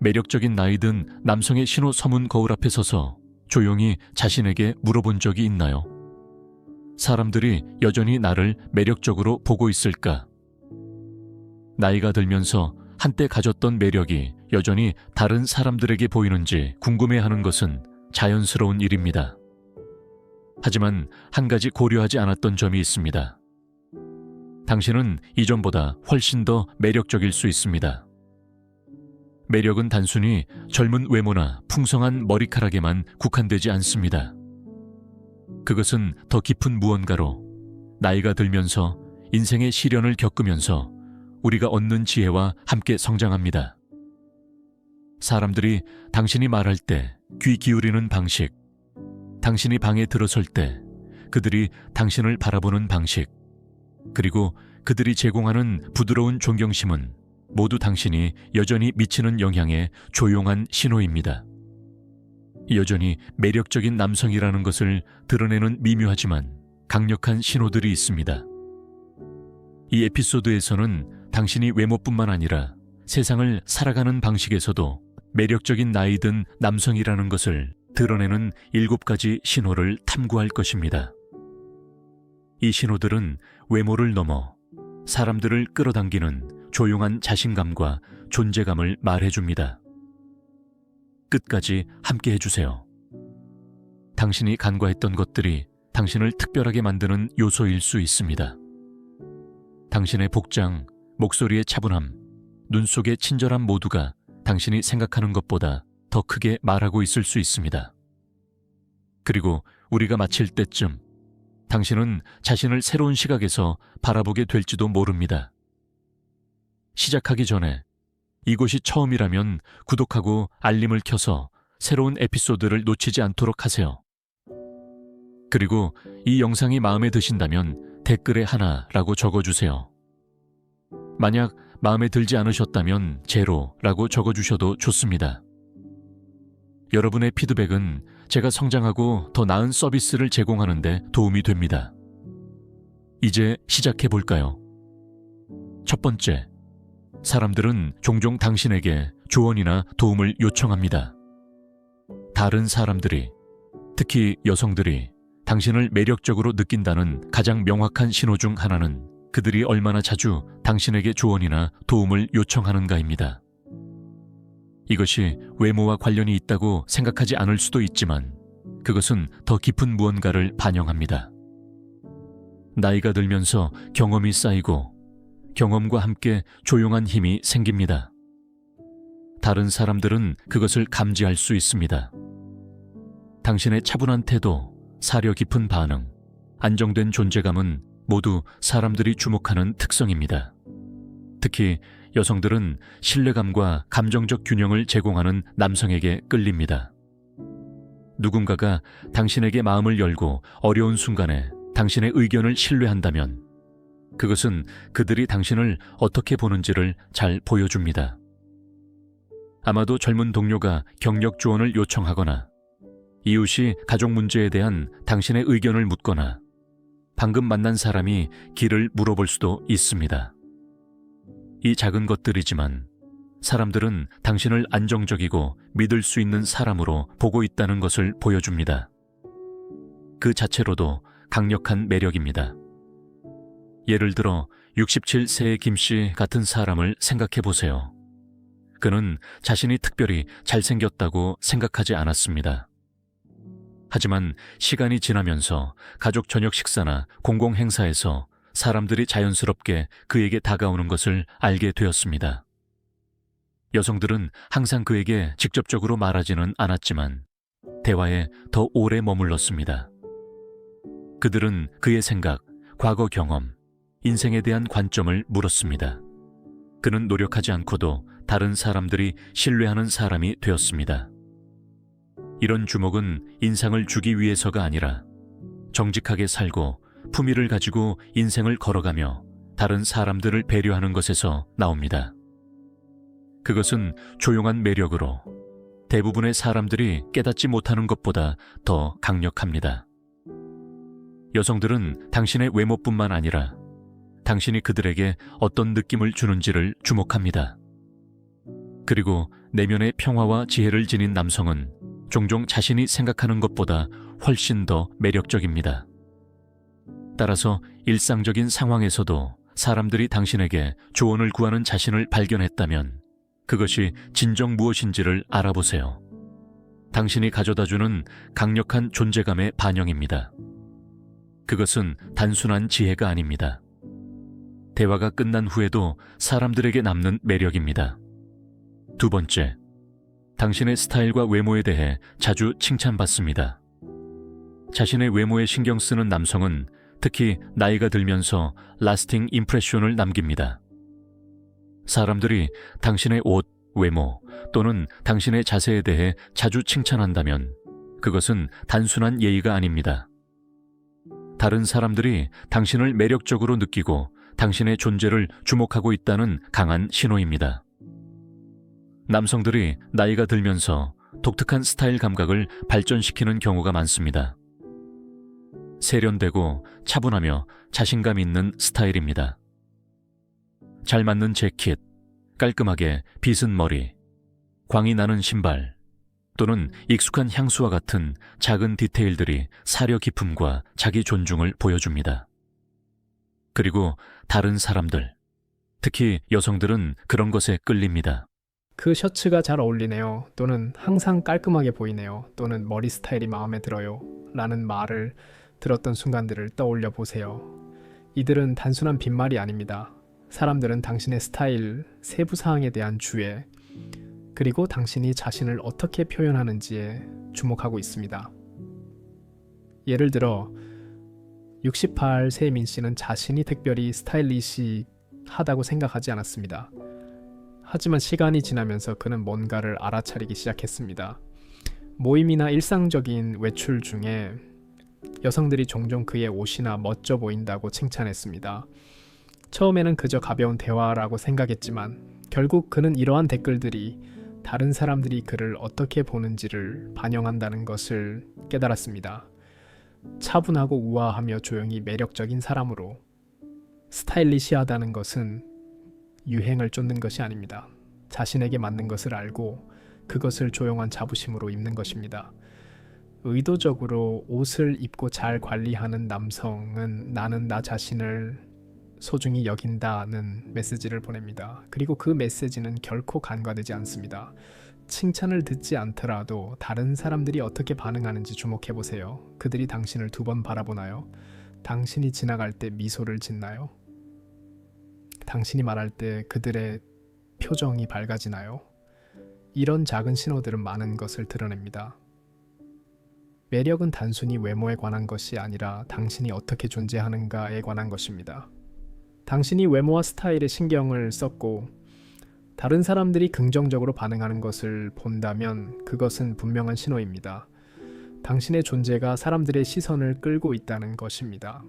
매력적인 나이든 남성의 신호 서문 거울 앞에 서서 조용히 자신에게 물어본 적이 있나요? 사람들이 여전히 나를 매력적으로 보고 있을까? 나이가 들면서 한때 가졌던 매력이 여전히 다른 사람들에게 보이는지 궁금해하는 것은 자연스러운 일입니다. 하지만 한 가지 고려하지 않았던 점이 있습니다. 당신은 이전보다 훨씬 더 매력적일 수 있습니다. 매력은 단순히 젊은 외모나 풍성한 머리카락에만 국한되지 않습니다. 그것은 더 깊은 무언가로 나이가 들면서 인생의 시련을 겪으면서 우리가 얻는 지혜와 함께 성장합니다. 사람들이 당신이 말할 때 귀 기울이는 방식, 당신이 방에 들어설 때 그들이 당신을 바라보는 방식, 그리고 그들이 제공하는 부드러운 존경심은 모두 당신이 여전히 미치는 영향의 조용한 신호입니다. 여전히 매력적인 남성이라는 것을 드러내는 미묘하지만 강력한 신호들이 있습니다. 이 에피소드에서는 당신이 외모뿐만 아니라 세상을 살아가는 방식에서도 매력적인 나이든 남성이라는 것을 드러내는 7가지 신호를 탐구할 것입니다. 이 신호들은 외모를 넘어 사람들을 끌어당기는 조용한 자신감과 존재감을 말해줍니다. 끝까지 함께 해주세요. 당신이 간과했던 것들이 당신을 특별하게 만드는 요소일 수 있습니다. 당신의 복장, 목소리의 차분함, 눈 속의 친절함 모두가 당신이 생각하는 것보다 더 크게 말하고 있을 수 있습니다. 그리고 우리가 마칠 때쯤 당신은 자신을 새로운 시각에서 바라보게 될지도 모릅니다. 시작하기 전에 이곳이 처음이라면 구독하고 알림을 켜서 새로운 에피소드를 놓치지 않도록 하세요. 그리고 이 영상이 마음에 드신다면 댓글에 하나라고 적어주세요. 만약 마음에 들지 않으셨다면 제로라고 적어주셔도 좋습니다. 여러분의 피드백은 제가 성장하고 더 나은 서비스를 제공하는 데 도움이 됩니다. 이제 시작해 볼까요? 첫 번째, 사람들은 종종 당신에게 조언이나 도움을 요청합니다. 다른 사람들이, 특히 여성들이 당신을 매력적으로 느낀다는 가장 명확한 신호 중 하나는 그들이 얼마나 자주 당신에게 조언이나 도움을 요청하는가입니다. 이것이 외모와 관련이 있다고 생각하지 않을 수도 있지만 그것은 더 깊은 무언가를 반영합니다. 나이가 들면서 경험이 쌓이고 경험과 함께 조용한 힘이 생깁니다. 다른 사람들은 그것을 감지할 수 있습니다. 당신의 차분한 태도, 사려 깊은 반응, 안정된 존재감은 모두 사람들이 주목하는 특성입니다. 특히 여성들은 신뢰감과 감정적 균형을 제공하는 남성에게 끌립니다. 누군가가 당신에게 마음을 열고 어려운 순간에 당신의 의견을 신뢰한다면 그것은 그들이 당신을 어떻게 보는지를 잘 보여줍니다. 아마도 젊은 동료가 경력 조언을 요청하거나 이웃이 가족 문제에 대한 당신의 의견을 묻거나 방금 만난 사람이 길을 물어볼 수도 있습니다. 이 작은 것들이지만 사람들은 당신을 안정적이고 믿을 수 있는 사람으로 보고 있다는 것을 보여줍니다. 그 자체로도 강력한 매력입니다. 예를 들어 67세의 김씨 같은 사람을 생각해 보세요. 그는 자신이 특별히 잘생겼다고 생각하지 않았습니다. 하지만 시간이 지나면서 가족 저녁 식사나 공공 행사에서 사람들이 자연스럽게 그에게 다가오는 것을 알게 되었습니다. 여성들은 항상 그에게 직접적으로 말하지는 않았지만 대화에 더 오래 머물렀습니다. 그들은 그의 생각, 과거 경험, 인생에 대한 관점을 물었습니다. 그는 노력하지 않고도 다른 사람들이 신뢰하는 사람이 되었습니다. 이런 주목은 인상을 주기 위해서가 아니라 정직하게 살고 품위를 가지고 인생을 걸어가며 다른 사람들을 배려하는 것에서 나옵니다. 그것은 조용한 매력으로 대부분의 사람들이 깨닫지 못하는 것보다 더 강력합니다. 여성들은 당신의 외모뿐만 아니라 당신이 그들에게 어떤 느낌을 주는지를 주목합니다. 그리고 내면의 평화와 지혜를 지닌 남성은 종종 자신이 생각하는 것보다 훨씬 더 매력적입니다. 따라서 일상적인 상황에서도 사람들이 당신에게 조언을 구하는 자신을 발견했다면 그것이 진정 무엇인지를 알아보세요. 당신이 가져다주는 강력한 존재감의 반영입니다. 그것은 단순한 지혜가 아닙니다. 대화가 끝난 후에도 사람들에게 남는 매력입니다. 두 번째, 당신의 스타일과 외모에 대해 자주 칭찬받습니다. 자신의 외모에 신경 쓰는 남성은 특히 나이가 들면서 라스팅 임프레션을 남깁니다. 사람들이 당신의 옷, 외모 또는 당신의 자세에 대해 자주 칭찬한다면 그것은 단순한 예의가 아닙니다. 다른 사람들이 당신을 매력적으로 느끼고 당신의 존재를 주목하고 있다는 강한 신호입니다. 남성들이 나이가 들면서 독특한 스타일 감각을 발전시키는 경우가 많습니다. 세련되고 차분하며 자신감 있는 스타일입니다. 잘 맞는 재킷, 깔끔하게 빗은 머리, 광이 나는 신발, 또는 익숙한 향수와 같은 작은 디테일들이 사려 깊음과 자기 존중을 보여줍니다. 그리고 다른 사람들, 특히 여성들은 그런 것에 끌립니다. 그 셔츠가 잘 어울리네요. 또는 항상 깔끔하게 보이네요. 또는 머리 스타일이 마음에 들어요. 라는 말을 들었던 순간들을 떠올려 보세요. 이들은 단순한 빈말이 아닙니다. 사람들은 당신의 스타일, 세부 사항에 대한 주의, 그리고 당신이 자신을 어떻게 표현하는지에 주목하고 있습니다. 예를 들어 68세 민 씨는 자신이 특별히 스타일리시하다고 생각하지 않았습니다. 하지만 시간이 지나면서 그는 뭔가를 알아차리기 시작했습니다. 모임이나 일상적인 외출 중에 여성들이 종종 그의 옷이나 멋져 보인다고 칭찬했습니다. 처음에는 그저 가벼운 대화라고 생각했지만 결국 그는 이러한 댓글들이 다른 사람들이 그를 어떻게 보는지를 반영한다는 것을 깨달았습니다. 차분하고 우아하며 조용히 매력적인 사람으로 스타일리시하다는 것은 유행을 쫓는 것이 아닙니다. 자신에게 맞는 것을 알고 그것을 조용한 자부심으로 입는 것입니다. 의도적으로 옷을 입고 잘 관리하는 남성은 나는 나 자신을 소중히 여긴다는 메시지를 보냅니다. 그리고 그 메시지는 결코 간과되지 않습니다. 칭찬을 듣지 않더라도 다른 사람들이 어떻게 반응하는지 주목해보세요. 그들이 당신을 두 번 바라보나요? 당신이 지나갈 때 미소를 짓나요? 당신이 말할 때 그들의 표정이 밝아지나요? 이런 작은 신호들은 많은 것을 드러냅니다. 매력은 단순히 외모에 관한 것이 아니라 당신이 어떻게 존재하는가에 관한 것입니다. 당신이 외모와 스타일에 신경을 썼고 다른 사람들이 긍정적으로 반응하는 것을 본다면 그것은 분명한 신호입니다. 당신의 존재가 사람들의 시선을 끌고 있다는 것입니다.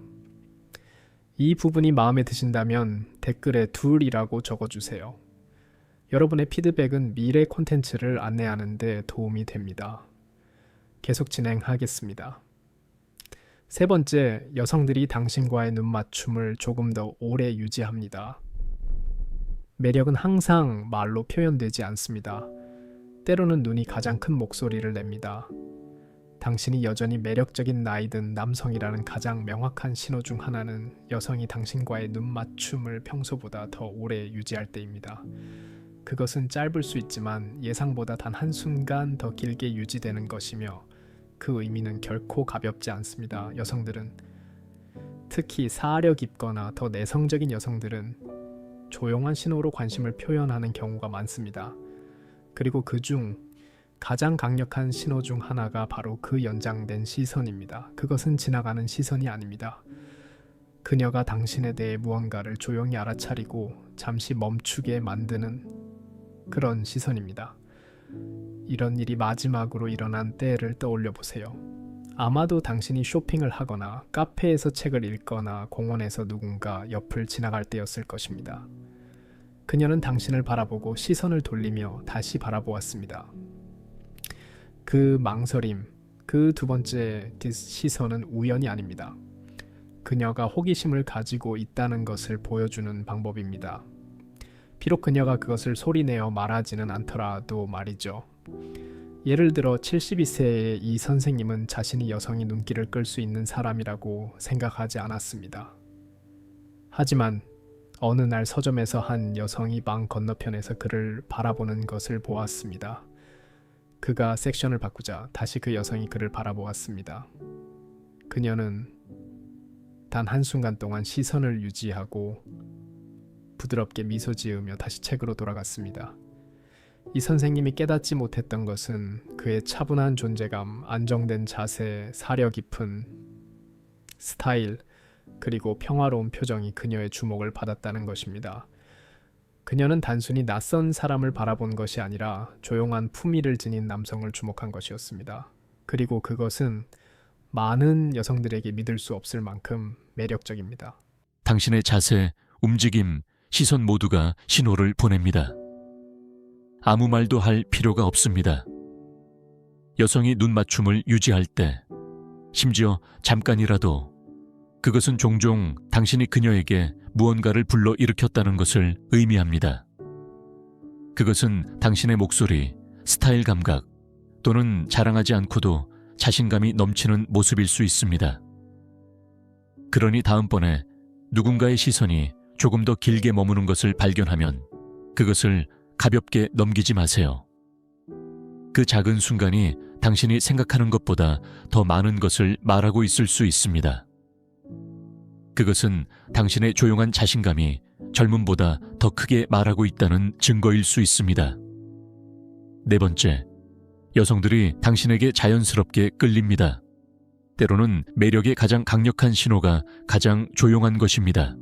이 부분이 마음에 드신다면 댓글에 둘이라고 적어주세요. 여러분의 피드백은 미래 콘텐츠를 안내하는 데 도움이 됩니다. 계속 진행하겠습니다. 세 번째, 여성들이 당신과의 눈맞춤을 조금 더 오래 유지합니다. 매력은 항상 말로 표현되지 않습니다. 때로는 눈이 가장 큰 목소리를 냅니다. 당신이 여전히 매력적인 나이든 남성이라는 가장 명확한 신호 중 하나는 여성이 당신과의 눈맞춤을 평소보다 더 오래 유지할 때입니다. 그것은 짧을 수 있지만 예상보다 단 한순간 더 길게 유지되는 것이며 그 의미는 결코 가볍지 않습니다. 여성들은 특히 사려 깊거나 더 내성적인 여성들은 조용한 신호로 관심을 표현하는 경우가 많습니다. 그리고 그중 가장 강력한 신호 중 하나가 바로 그 연장된 시선입니다. 그것은 지나가는 시선이 아닙니다. 그녀가 당신에 대해 무언가를 조용히 알아차리고 잠시 멈추게 만드는 그런 시선입니다. 이런 일이 마지막으로 일어난 때를 떠올려 보세요. 아마도 당신이 쇼핑을 하거나 카페에서 책을 읽거나 공원에서 누군가 옆을 지나갈 때였을 것입니다. 그녀는 당신을 바라보고 시선을 돌리며 다시 바라보았습니다. 그 망설임, 그 두 번째 시선은 우연이 아닙니다. 그녀가 호기심을 가지고 있다는 것을 보여주는 방법입니다. 비록 그녀가 그것을 소리내어 말하지는 않더라도 말이죠. 예를 들어 72세의 이 선생님은 자신이 여성이 눈길을 끌 수 있는 사람이라고 생각하지 않았습니다. 하지만 어느 날 서점에서 한 여성이 방 건너편에서 그를 바라보는 것을 보았습니다. 그가 섹션을 바꾸자 다시 그 여성이 그를 바라보았습니다. 그녀는 단 한순간 동안 시선을 유지하고 부드럽게 미소 지으며 다시 책으로 돌아갔습니다. 이 선생님이 깨닫지 못했던 것은 그의 차분한 존재감, 안정된 자세, 사려 깊은 스타일, 그리고 평화로운 표정이 그녀의 주목을 받았다는 것입니다. 그녀는 단순히 낯선 사람을 바라본 것이 아니라 조용한 품위를 지닌 남성을 주목한 것이었습니다. 그리고 그것은 많은 여성들에게 믿을 수 없을 만큼 매력적입니다. 당신의 자세, 움직임, 시선 모두가 신호를 보냅니다. 아무 말도 할 필요가 없습니다. 여성이 눈 맞춤을 유지할 때, 심지어 잠깐이라도, 그것은 종종 당신이 그녀에게 무언가를 불러일으켰다는 것을 의미합니다. 그것은 당신의 목소리, 스타일 감각, 또는 자랑하지 않고도 자신감이 넘치는 모습일 수 있습니다. 그러니 다음번에 누군가의 시선이 조금 더 길게 머무는 것을 발견하면 그것을 가볍게 넘기지 마세요. 그 작은 순간이 당신이 생각하는 것보다 더 많은 것을 말하고 있을 수 있습니다. 그것은 당신의 조용한 자신감이 젊음보다 더 크게 말하고 있다는 증거일 수 있습니다. 네 번째, 여성들이 당신에게 자연스럽게 끌립니다. 때로는 매력의 가장 강력한 신호가 가장 조용한 것입니다.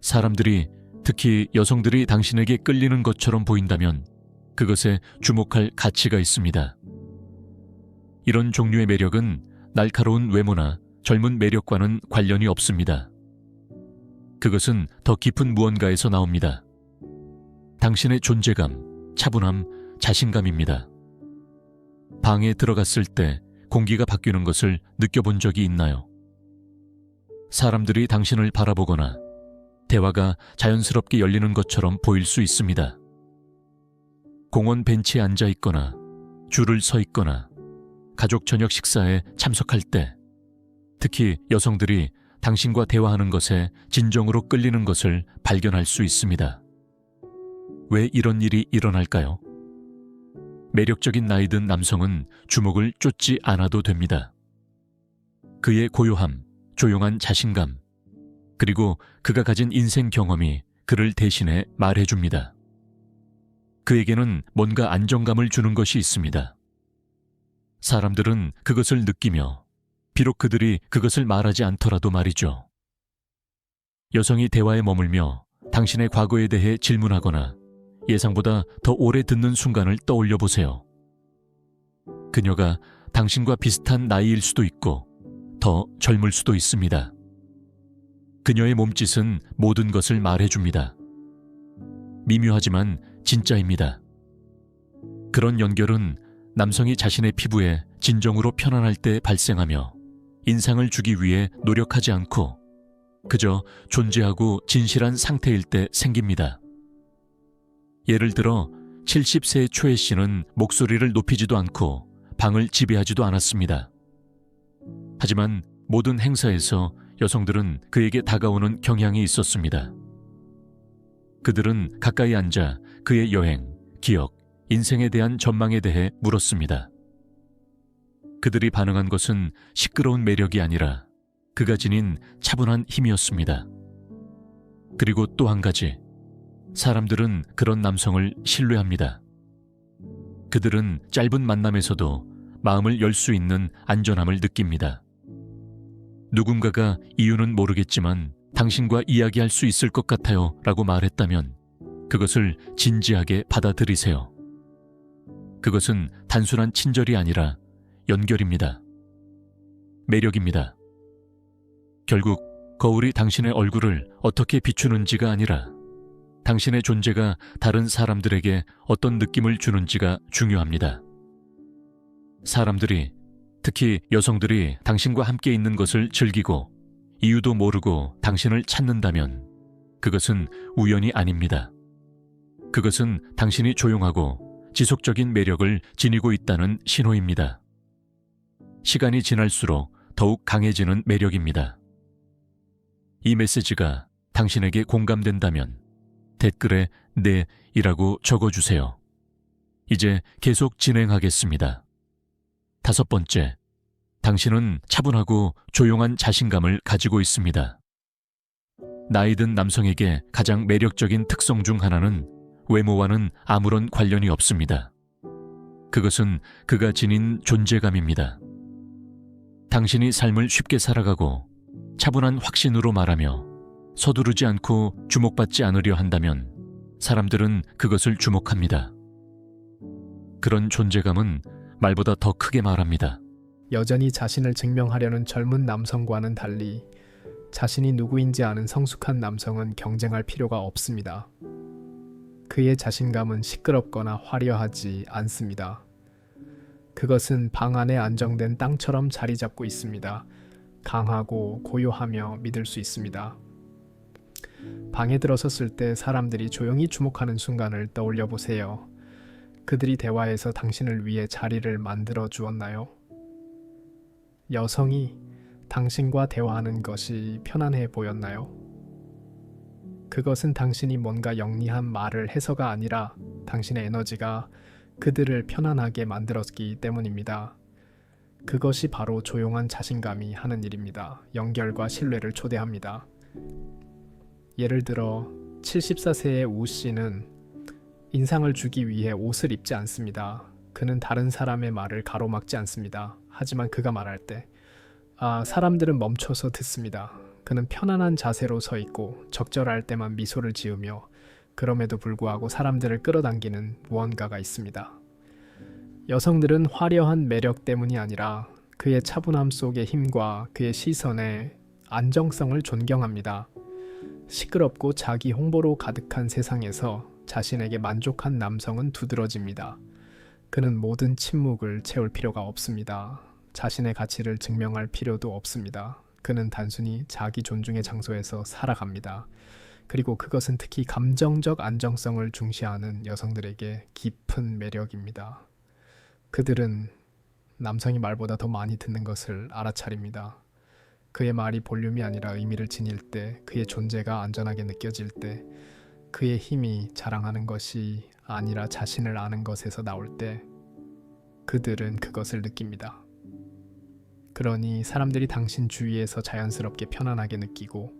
사람들이, 특히 여성들이 당신에게 끌리는 것처럼 보인다면 그것에 주목할 가치가 있습니다. 이런 종류의 매력은 날카로운 외모나 젊은 매력과는 관련이 없습니다. 그것은 더 깊은 무언가에서 나옵니다. 당신의 존재감, 차분함, 자신감입니다. 방에 들어갔을 때 공기가 바뀌는 것을 느껴본 적이 있나요? 사람들이 당신을 바라보거나 대화가 자연스럽게 열리는 것처럼 보일 수 있습니다. 공원 벤치에 앉아 있거나 줄을 서 있거나 가족 저녁 식사에 참석할 때, 특히 여성들이 당신과 대화하는 것에 진정으로 끌리는 것을 발견할 수 있습니다. 왜 이런 일이 일어날까요? 매력적인 나이 든 남성은 주목을 쫓지 않아도 됩니다. 그의 고요함, 조용한 자신감, 그리고 그가 가진 인생 경험이 그를 대신해 말해줍니다. 그에게는 뭔가 안정감을 주는 것이 있습니다. 사람들은 그것을 느끼며, 비록 그들이 그것을 말하지 않더라도 말이죠. 여성이 대화에 머물며 당신의 과거에 대해 질문하거나 예상보다 더 오래 듣는 순간을 떠올려 보세요. 그녀가 당신과 비슷한 나이일 수도 있고 더 젊을 수도 있습니다. 그녀의 몸짓은 모든 것을 말해줍니다. 미묘하지만 진짜입니다. 그런 연결은 남성이 자신의 피부에 진정으로 편안할 때 발생하며 인상을 주기 위해 노력하지 않고 그저 존재하고 진실한 상태일 때 생깁니다. 예를 들어 70세 초의 씨는 목소리를 높이지도 않고 방을 지배하지도 않았습니다. 하지만 모든 행사에서 여성들은 그에게 다가오는 경향이 있었습니다. 그들은 가까이 앉아 그의 여행, 기억, 인생에 대한 전망에 대해 물었습니다. 그들이 반응한 것은 시끄러운 매력이 아니라 그가 지닌 차분한 힘이었습니다. 그리고 또 한 가지, 사람들은 그런 남성을 신뢰합니다. 그들은 짧은 만남에서도 마음을 열 수 있는 안전함을 느낍니다. 누군가가 이유는 모르겠지만 당신과 이야기할 수 있을 것 같아요 라고 말했다면 그것을 진지하게 받아들이세요. 그것은 단순한 친절이 아니라 연결입니다. 매력입니다. 결국 거울이 당신의 얼굴을 어떻게 비추는지가 아니라 당신의 존재가 다른 사람들에게 어떤 느낌을 주는지가 중요합니다. 사람들이, 특히 여성들이 당신과 함께 있는 것을 즐기고 이유도 모르고 당신을 찾는다면 그것은 우연이 아닙니다. 그것은 당신이 조용하고 지속적인 매력을 지니고 있다는 신호입니다. 시간이 지날수록 더욱 강해지는 매력입니다. 이 메시지가 당신에게 공감된다면 댓글에 네 이라고 적어주세요. 이제 계속 진행하겠습니다. 5번째, 당신은 차분하고 조용한 자신감을 가지고 있습니다. 나이 든 남성에게 가장 매력적인 특성 중 하나는 외모와는 아무런 관련이 없습니다. 그것은 그가 지닌 존재감입니다. 당신이 삶을 쉽게 살아가고 차분한 확신으로 말하며 서두르지 않고 주목받지 않으려 한다면 사람들은 그것을 주목합니다. 그런 존재감은 말보다 더 크게 말합니다. 여전히 자신을 증명하려는 젊은 남성과는 달리 자신이 누구인지 아는 성숙한 남성은 경쟁할 필요가 없습니다. 그의 자신감은 시끄럽거나 화려하지 않습니다. 그것은 방 안에 안정된 땅처럼 자리 잡고 있습니다. 강하고 고요하며 믿을 수 있습니다. 방에 들어섰을 때 사람들이 조용히 주목하는 순간을 떠올려 보세요. 그들이 대화에서 당신을 위해 자리를 만들어 주었나요? 여성이 당신과 대화하는 것이 편안해 보였나요? 그것은 당신이 뭔가 영리한 말을 해서가 아니라 당신의 에너지가 그들을 편안하게 만들었기 때문입니다. 그것이 바로 조용한 자신감이 하는 일입니다. 연결과 신뢰를 초대합니다. 예를 들어 74세의 우 씨는 인상을 주기 위해 옷을 입지 않습니다. 그는 다른 사람의 말을 가로막지 않습니다. 하지만 그가 말할 때 사람들은 멈춰서 듣습니다. 그는 편안한 자세로 서 있고 적절할 때만 미소를 지으며 그럼에도 불구하고 사람들을 끌어당기는 무언가가 있습니다. 여성들은 화려한 매력 때문이 아니라 그의 차분함 속의 힘과 그의 시선의 안정성을 존경합니다. 시끄럽고 자기 홍보로 가득한 세상에서 자신에게 만족한 남성은 두드러집니다. 그는 모든 침묵을 채울 필요가 없습니다. 자신의 가치를 증명할 필요도 없습니다. 그는 단순히 자기 존중의 장소에서 살아갑니다. 그리고 그것은 특히 감정적 안정성을 중시하는 여성들에게 깊은 매력입니다. 그들은 남성이 말보다 더 많이 듣는 것을 알아차립니다. 그의 말이 볼륨이 아니라 의미를 지닐 때, 그의 존재가 안전하게 느껴질 때, 그의 힘이 자랑하는 것이 아니라 자신을 아는 것에서 나올 때 그들은 그것을 느낍니다. 그러니 사람들이 당신 주위에서 자연스럽게 편안하게 느끼고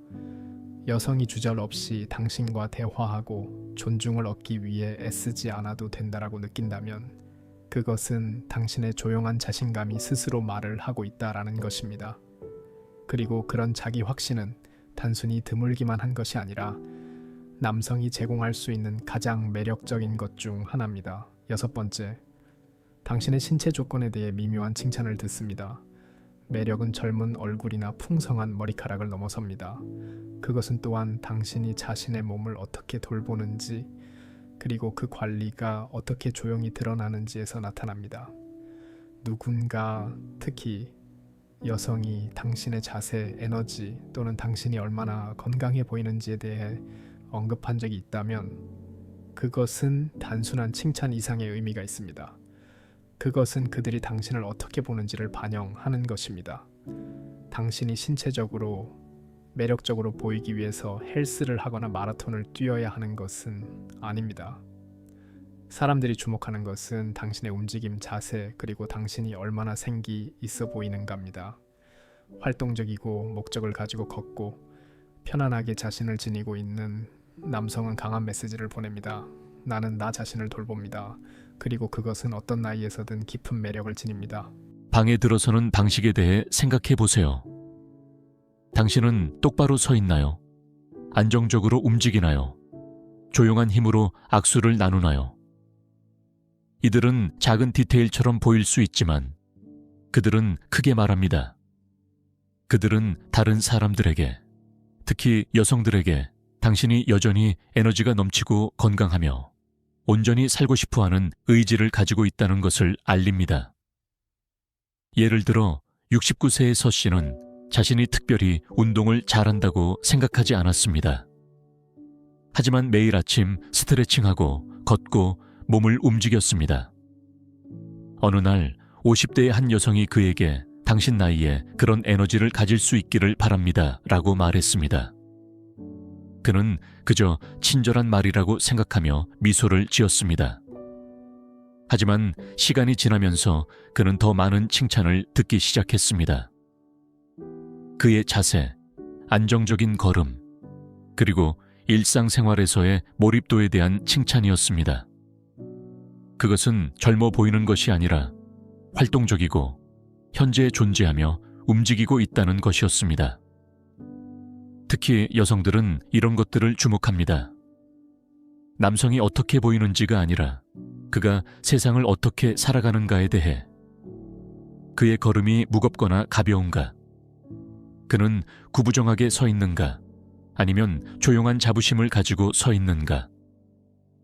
여성이 주저없이 당신과 대화하고 존중을 얻기 위해 애쓰지 않아도 된다라고 느낀다면 그것은 당신의 조용한 자신감이 스스로 말을 하고 있다라는 것입니다. 그리고 그런 자기 확신은 단순히 드물기만 한 것이 아니라 남성이 제공할 수 있는 가장 매력적인 것 중 하나입니다. 6번째, 당신의 신체 조건에 대해 미묘한 칭찬을 듣습니다. 매력은 젊은 얼굴이나 풍성한 머리카락을 넘어섭니다. 그것은 또한 당신이 자신의 몸을 어떻게 돌보는지 그리고 그 관리가 어떻게 조용히 드러나는지에서 나타납니다. 누군가, 특히 여성이 당신의 자세, 에너지 또는 당신이 얼마나 건강해 보이는지에 대해 언급한 적이 있다면 그것은 단순한 칭찬 이상의 의미가 있습니다. 그것은 그들이 당신을 어떻게 보는지를 반영하는 것입니다. 당신이 신체적으로 매력적으로 보이기 위해서 헬스를 하거나 마라톤을 뛰어야 하는 것은 아닙니다. 사람들이 주목하는 것은 당신의 움직임, 자세, 그리고 당신이 얼마나 생기 있어 보이는가입니다. 활동적이고 목적을 가지고 걷고 편안하게 자신을 지니고 있는 남성은 강한 메시지를 보냅니다. 나는 나 자신을 돌봅니다. 그리고 그것은 어떤 나이에서든 깊은 매력을 지닙니다. 방에 들어서는 방식에 대해 생각해 보세요. 당신은 똑바로 서 있나요? 안정적으로 움직이나요? 조용한 힘으로 악수를 나누나요? 이들은 작은 디테일처럼 보일 수 있지만 그들은 크게 말합니다. 그들은 다른 사람들에게, 특히 여성들에게 당신이 여전히 에너지가 넘치고 건강하며 온전히 살고 싶어하는 의지를 가지고 있다는 것을 알립니다. 예를 들어 69세의 서 씨는 자신이 특별히 운동을 잘한다고 생각하지 않았습니다. 하지만 매일 아침 스트레칭하고 걷고 몸을 움직였습니다. 어느 날 50대의 한 여성이 그에게 당신 나이에 그런 에너지를 가질 수 있기를 바랍니다 라고 말했습니다. 그는 그저 친절한 말이라고 생각하며 미소를 지었습니다. 하지만 시간이 지나면서 그는 더 많은 칭찬을 듣기 시작했습니다. 그의 자세, 안정적인 걸음, 그리고 일상생활에서의 몰입도에 대한 칭찬이었습니다. 그것은 젊어 보이는 것이 아니라 활동적이고 현재 존재하며 움직이고 있다는 것이었습니다. 특히 여성들은 이런 것들을 주목합니다. 남성이 어떻게 보이는지가 아니라 그가 세상을 어떻게 살아가는가에 대해. 그의 걸음이 무겁거나 가벼운가? 그는 구부정하게 서 있는가? 아니면 조용한 자부심을 가지고 서 있는가?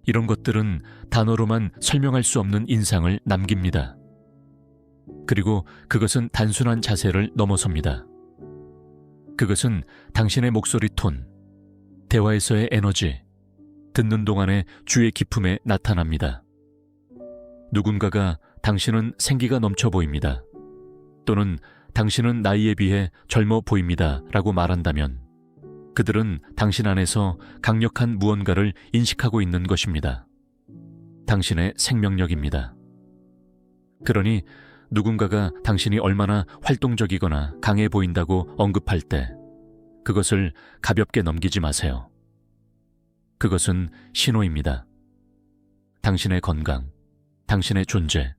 이런 것들은 단어로만 설명할 수 없는 인상을 남깁니다. 그리고 그것은 단순한 자세를 넘어섭니다. 그것은 당신의 목소리 톤, 대화에서의 에너지, 듣는 동안의 주의 기품에 나타납니다. 누군가가 당신은 생기가 넘쳐 보입니다. 또는 당신은 나이에 비해 젊어 보입니다 라고 말한다면 그들은 당신 안에서 강력한 무언가를 인식하고 있는 것입니다. 당신의 생명력입니다. 그러니 누군가가 당신이 얼마나 활동적이거나 강해 보인다고 언급할 때 그것을 가볍게 넘기지 마세요. 그것은 신호입니다. 당신의 건강, 당신의 존재,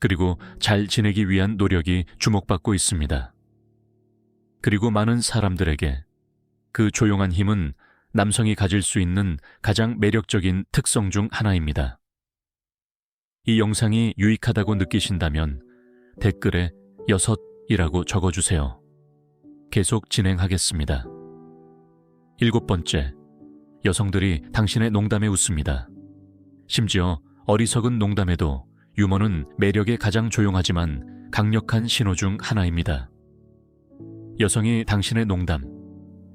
그리고 잘 지내기 위한 노력이 주목받고 있습니다. 그리고 많은 사람들에게 그 조용한 힘은 남성이 가질 수 있는 가장 매력적인 특성 중 하나입니다. 이 영상이 유익하다고 느끼신다면 댓글에 6이라고 적어주세요. 계속 진행하겠습니다. 7번째, 여성들이 당신의 농담에 웃습니다. 심지어 어리석은 농담에도 유머는 매력의 가장 조용하지만 강력한 신호 중 하나입니다. 여성이 당신의 농담,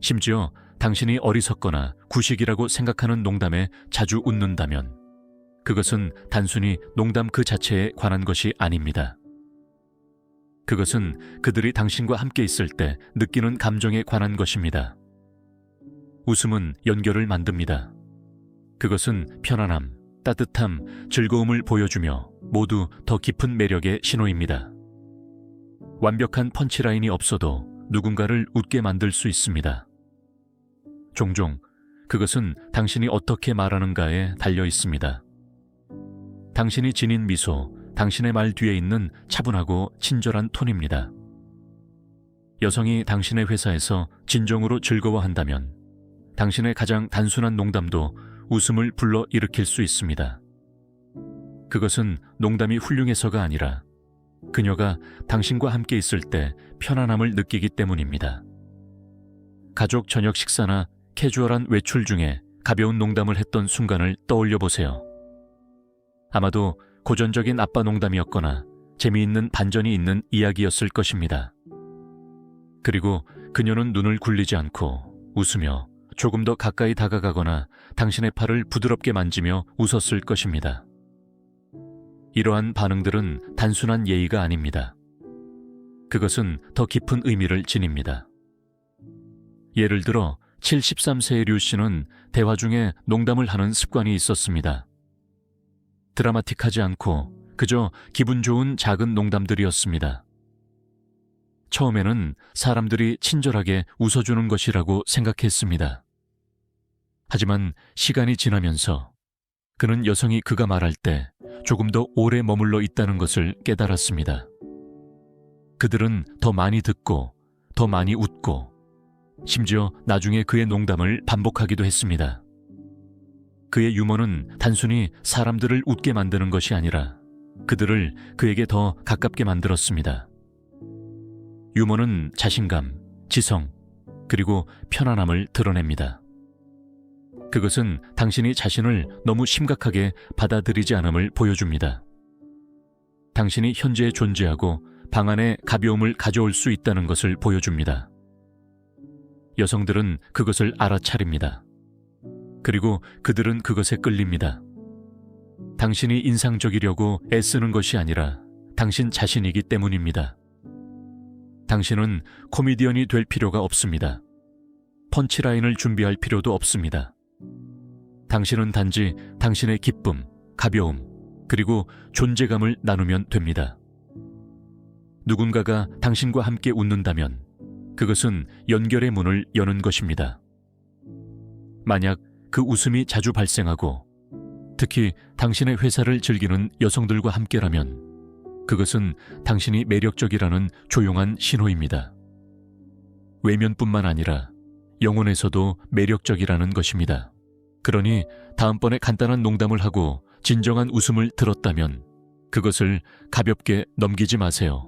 심지어 당신이 어리석거나 구식이라고 생각하는 농담에 자주 웃는다면 그것은 단순히 농담 그 자체에 관한 것이 아닙니다. 그것은 그들이 당신과 함께 있을 때 느끼는 감정에 관한 것입니다. 웃음은 연결을 만듭니다. 그것은 편안함, 따뜻함, 즐거움을 보여주며 모두 더 깊은 매력의 신호입니다. 완벽한 펀치라인이 없어도 누군가를 웃게 만들 수 있습니다. 종종 그것은 당신이 어떻게 말하는가에 달려 있습니다. 당신이 지닌 미소, 당신의 말 뒤에 있는 차분하고 친절한 톤입니다. 여성이 당신의 회사에서 진정으로 즐거워한다면 당신의 가장 단순한 농담도 웃음을 불러일으킬 수 있습니다. 그것은 농담이 훌륭해서가 아니라 그녀가 당신과 함께 있을 때 편안함을 느끼기 때문입니다. 가족 저녁 식사나 캐주얼한 외출 중에 가벼운 농담을 했던 순간을 떠올려 보세요. 아마도 고전적인 아빠 농담이었거나 재미있는 반전이 있는 이야기였을 것입니다. 그리고 그녀는 눈을 굴리지 않고 웃으며 조금 더 가까이 다가가거나 당신의 팔을 부드럽게 만지며 웃었을 것입니다. 이러한 반응들은 단순한 예의가 아닙니다. 그것은 더 깊은 의미를 지닙니다. 예를 들어 73세의 류 씨는 대화 중에 농담을 하는 습관이 있었습니다. 드라마틱하지 않고 그저 기분 좋은 작은 농담들이었습니다. 처음에는 사람들이 친절하게 웃어주는 것이라고 생각했습니다. 하지만 시간이 지나면서 그는 여성이 그가 말할 때 조금 더 오래 머물러 있다는 것을 깨달았습니다. 그들은 더 많이 듣고 더 많이 웃고 심지어 나중에 그의 농담을 반복하기도 했습니다. 그의 유머는 단순히 사람들을 웃게 만드는 것이 아니라 그들을 그에게 더 가깝게 만들었습니다. 유머는 자신감, 지성, 그리고 편안함을 드러냅니다. 그것은 당신이 자신을 너무 심각하게 받아들이지 않음을 보여줍니다. 당신이 현재 존재하고 방 안에 가벼움을 가져올 수 있다는 것을 보여줍니다. 여성들은 그것을 알아차립니다. 그리고 그들은 그것에 끌립니다. 당신이 인상적이려고 애쓰는 것이 아니라 당신 자신이기 때문입니다. 당신은 코미디언이 될 필요가 없습니다. 펀치라인을 준비할 필요도 없습니다. 당신은 단지 당신의 기쁨, 가벼움, 그리고 존재감을 나누면 됩니다. 누군가가 당신과 함께 웃는다면 그것은 연결의 문을 여는 것입니다. 만약 그 웃음이 자주 발생하고 특히 당신의 회사를 즐기는 여성들과 함께라면 그것은 당신이 매력적이라는 조용한 신호입니다. 외면뿐만 아니라 영혼에서도 매력적이라는 것입니다. 그러니 다음번에 간단한 농담을 하고 진정한 웃음을 들었다면 그것을 가볍게 넘기지 마세요.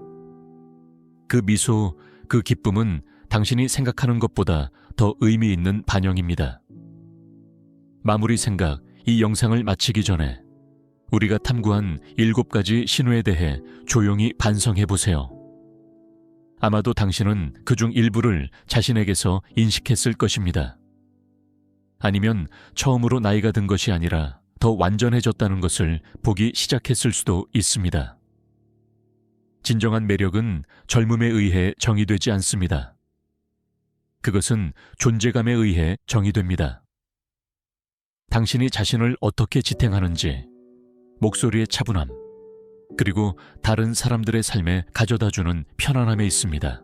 그 미소, 그 기쁨은 당신이 생각하는 것보다 더 의미 있는 반영입니다. 마무리 생각, 이 영상을 마치기 전에 우리가 탐구한 7가지 신호에 대해 조용히 반성해 보세요. 아마도 당신은 그중 일부를 자신에게서 인식했을 것입니다. 아니면 처음으로 나이가 든 것이 아니라 더 완전해졌다는 것을 보기 시작했을 수도 있습니다. 진정한 매력은 젊음에 의해 정의되지 않습니다. 그것은 존재감에 의해 정의됩니다. 당신이 자신을 어떻게 지탱하는지, 목소리의 차분함, 그리고 다른 사람들의 삶에 가져다주는 편안함에 있습니다.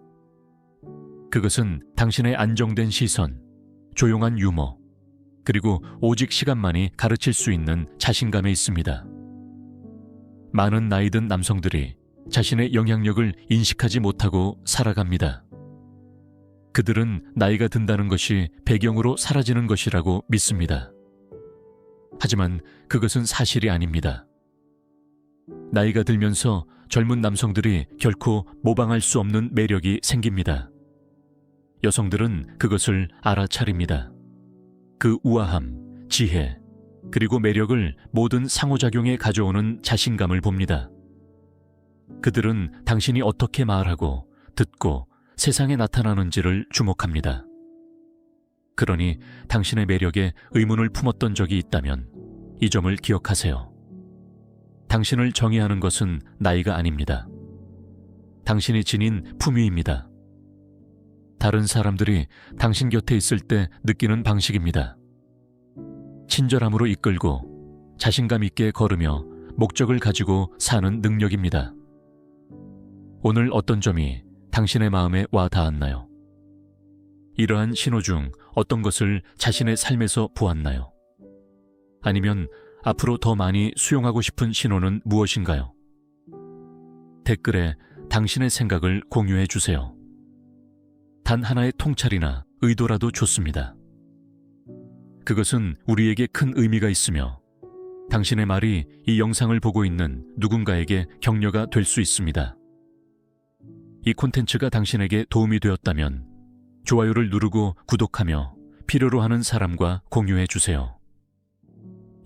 그것은 당신의 안정된 시선, 조용한 유머, 그리고 오직 시간만이 가르칠 수 있는 자신감에 있습니다. 많은 나이 든 남성들이 자신의 영향력을 인식하지 못하고 살아갑니다. 그들은 나이가 든다는 것이 배경으로 사라지는 것이라고 믿습니다. 하지만 그것은 사실이 아닙니다. 나이가 들면서 젊은 남성들이 결코 모방할 수 없는 매력이 생깁니다. 여성들은 그것을 알아차립니다. 그 우아함, 지혜, 그리고 매력을 모든 상호작용에 가져오는 자신감을 봅니다. 그들은 당신이 어떻게 말하고 듣고 세상에 나타나는지를 주목합니다. 그러니 당신의 매력에 의문을 품었던 적이 있다면 이 점을 기억하세요. 당신을 정의하는 것은 나이가 아닙니다. 당신이 지닌 품위입니다. 다른 사람들이 당신 곁에 있을 때 느끼는 방식입니다. 친절함으로 이끌고 자신감 있게 걸으며 목적을 가지고 사는 능력입니다. 오늘 어떤 점이 당신의 마음에 와 닿았나요? 이러한 신호 중 어떤 것을 자신의 삶에서 보았나요? 아니면 앞으로 더 많이 수용하고 싶은 신호는 무엇인가요? 댓글에 당신의 생각을 공유해 주세요. 단 하나의 통찰이나 의도라도 좋습니다. 그것은 우리에게 큰 의미가 있으며 당신의 말이 이 영상을 보고 있는 누군가에게 격려가 될 수 있습니다. 이 콘텐츠가 당신에게 도움이 되었다면 좋아요를 누르고 구독하며 필요로 하는 사람과 공유해 주세요.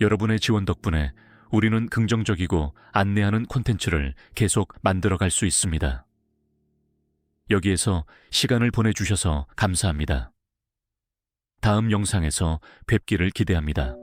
여러분의 지원 덕분에 우리는 긍정적이고 안내하는 콘텐츠를 계속 만들어갈 수 있습니다. 여기에서 시간을 보내주셔서 감사합니다. 다음 영상에서 뵙기를 기대합니다.